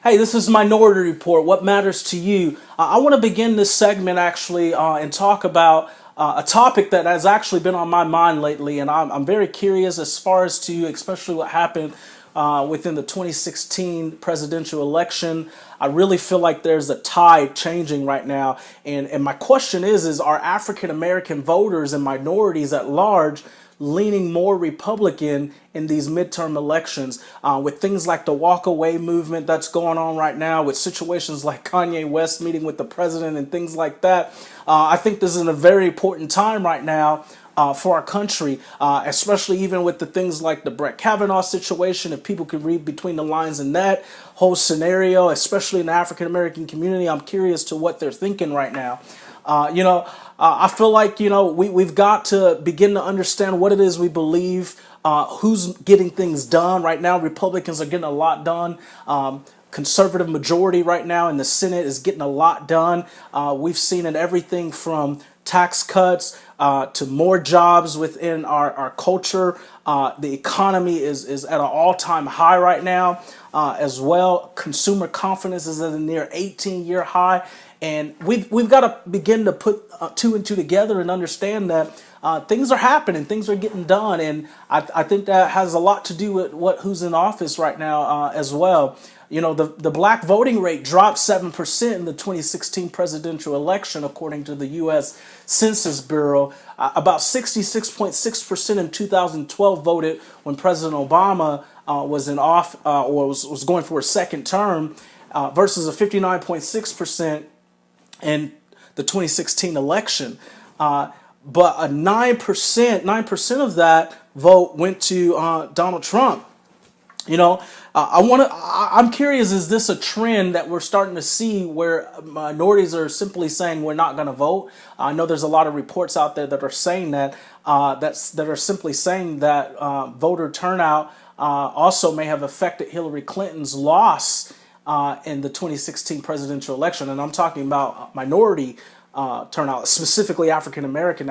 Hey, this is Minority Report. What matters to you? I want to begin this segment actually and talk about a topic that has actually been on my mind lately, and I'm very curious as far as to especially what happened within the 2016 presidential election. I really feel like there's a tide changing right now, and my question is are African American voters and minorities at large leaning more Republican in these midterm elections with things like the walk away movement that's going on right now, with situations like Kanye West meeting with the president and things like that. I think this is a very important time right now for our country, especially even with the things like the Brett Kavanaugh situation. If people could read between the lines in that whole scenario, especially in the African American community, I'm curious to what they're thinking right now. I feel like, we've got to begin to understand what it is we believe, who's getting things done. Right now, Republicans are getting a lot done. Conservative majority right now in the Senate is getting a lot done. We've seen in everything from tax cuts to more jobs within our culture. The economy is at an all-time high right now as well. Consumer confidence is at a near 18-year high. And we've got to begin to put two and two together and understand that things are happening, things are getting done, and I think that has a lot to do with who's in office right now as well. The black voting rate dropped 7% in the 2016 presidential election, according to the U.S. Census Bureau. About 66.6% in 2012 voted when President Obama was in off or was going for a second term, versus a 59.6% in the 2016 election. But a 9% of that vote went to Donald Trump. I'm curious, is this a trend that we're starting to see where minorities are simply saying we're not going to vote? I know there's a lot of reports out there that are saying that, that are simply saying that voter turnout also may have affected Hillary Clinton's loss in the 2016 presidential election. And I'm talking about minority turnout, specifically African American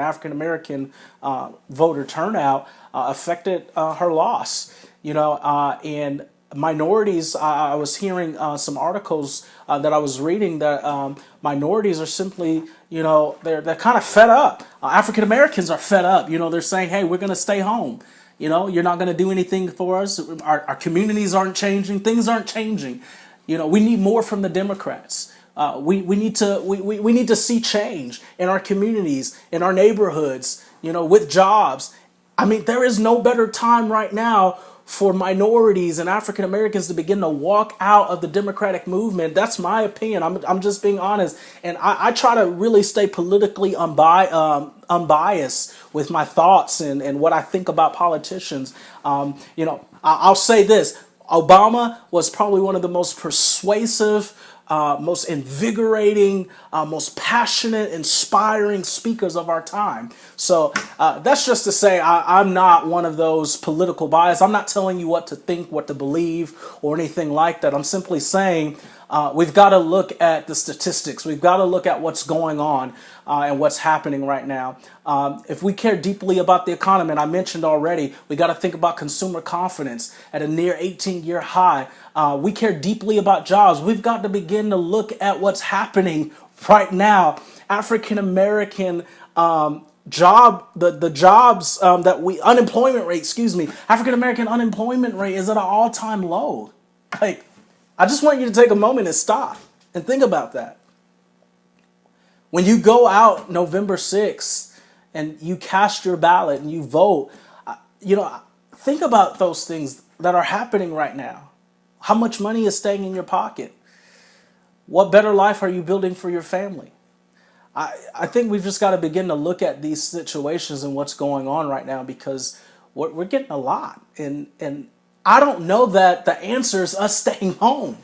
voter turnout affected her loss. And minorities, I was hearing some articles that I was reading that minorities are simply, they're kind of fed up. African Americans are fed up. They're saying, hey, we're going to stay home. You're not going to do anything for us. Our communities aren't changing. Things aren't changing. We need more from the Democrats. We need to see change in our communities, in our neighborhoods, with jobs. I mean, there is no better time right now for minorities and African Americans to begin to walk out of the Democratic movement. That's my opinion. I'm just being honest. And I try to really stay politically unbiased with my thoughts and what I think about politicians. I'll say this. Obama was probably one of the most persuasive, most invigorating, most passionate, inspiring speakers of our time. So that's just to say I'm not one of those political bias. I'm not telling you what to think, what to believe, or anything like that. I'm simply saying we've got to look at the statistics. We've got to look at what's going on and what's happening right now. If we care deeply about the economy, and I mentioned already, we got to think about consumer confidence at a near 18-year high. We care deeply about jobs. We've got to begin to look at what's happening right now. African American unemployment rate, African American unemployment rate is at an all-time low. I just want you to take a moment and stop and think about that. When you go out November 6th and you cast your ballot and you vote, think about those things that are happening right now. How much money is staying in your pocket? What better life are you building for your family? I think we've just got to begin to look at these situations and what's going on right now, because we're getting a lot. And I don't know that the answer is us staying home.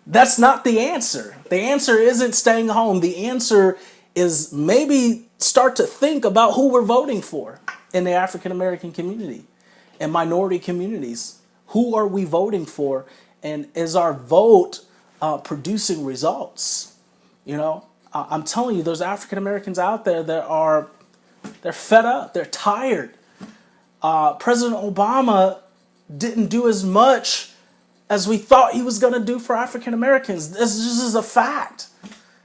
That's not the answer. The answer isn't staying home. The answer is maybe start to think about who we're voting for in the African American community and minority communities. Who are we voting for? And is our vote producing results? I'm telling you, there's African Americans out there that they're fed up. They're tired. President Obama didn't do as much as we thought he was going to do for African Americans. This just is a fact.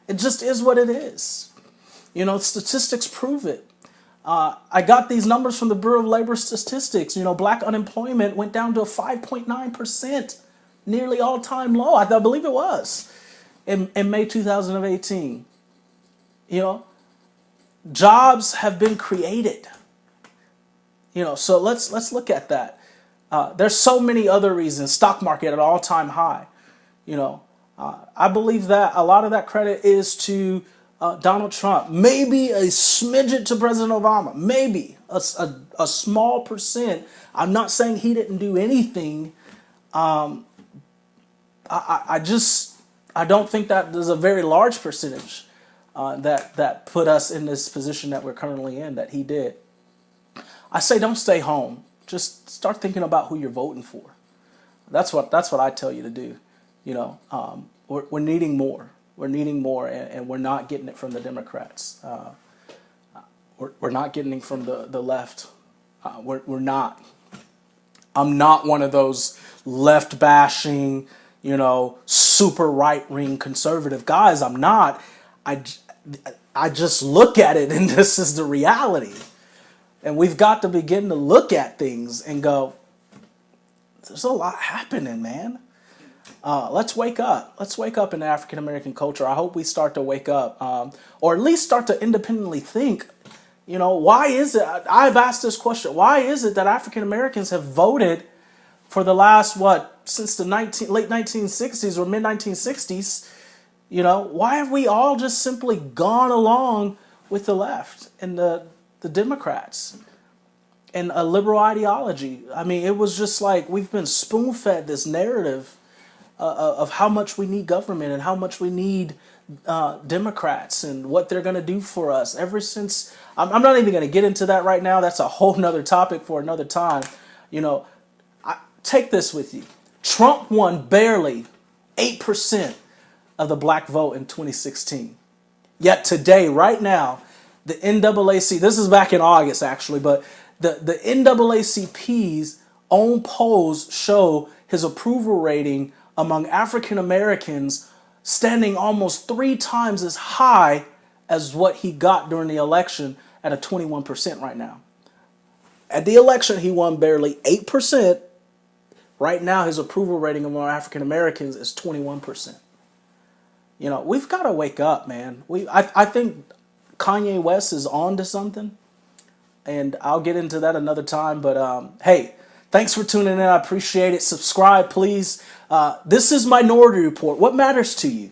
It just is what it is. Statistics prove it. I got these numbers from the Bureau of Labor Statistics. Black unemployment went down to a 5.9%, nearly all-time low. I believe it was in May 2018. Jobs have been created. So let's look at that. There's so many other reasons. Stock market at an all-time high. I believe that a lot of that credit is to Donald Trump. Maybe a smidget to President Obama. Maybe a small percent. I'm not saying he didn't do anything. I don't think that there's a very large percentage that put us in this position that we're currently in that he did. I say don't stay home. Just start thinking about who you're voting for. That's what I tell you to do. We're needing more. We're needing more, and we're not getting it from the Democrats. We're not getting it from the left. We're not. I'm not one of those left bashing, super right wing conservative guys. I'm not. I just look at it, and this is the reality. And we've got to begin to look at things and go, there's a lot happening, man. Let's wake up. Let's wake up in African American culture. I hope we start to wake up, or at least start to independently think. Why is it? I've asked this question. Why is it that African Americans have voted for the last since the late 1960s or mid 1960s? Why have we all just simply gone along with the left and the Democrats and a liberal ideology? I mean, it was just like we've been spoon-fed this narrative of how much we need government and how much we need Democrats and what they're going to do for us ever since. I'm not even going to get into that right now. That's a whole nother topic for another time. Take this with you. Trump won barely 8% of the black vote in 2016. Yet today, right now, the NAACP, this is back in August actually, but the NAACP's own polls show his approval rating among African Americans standing almost 3 times as high as what he got during the election at a 21% right now. At the election, he won barely 8%. Right now, his approval rating among African Americans is 21%. We've got to wake up, man. I think Kanye West is on to something, and I'll get into that another time. But hey, thanks for tuning in. I appreciate it. Subscribe, please. This is Minority Report. What matters to you?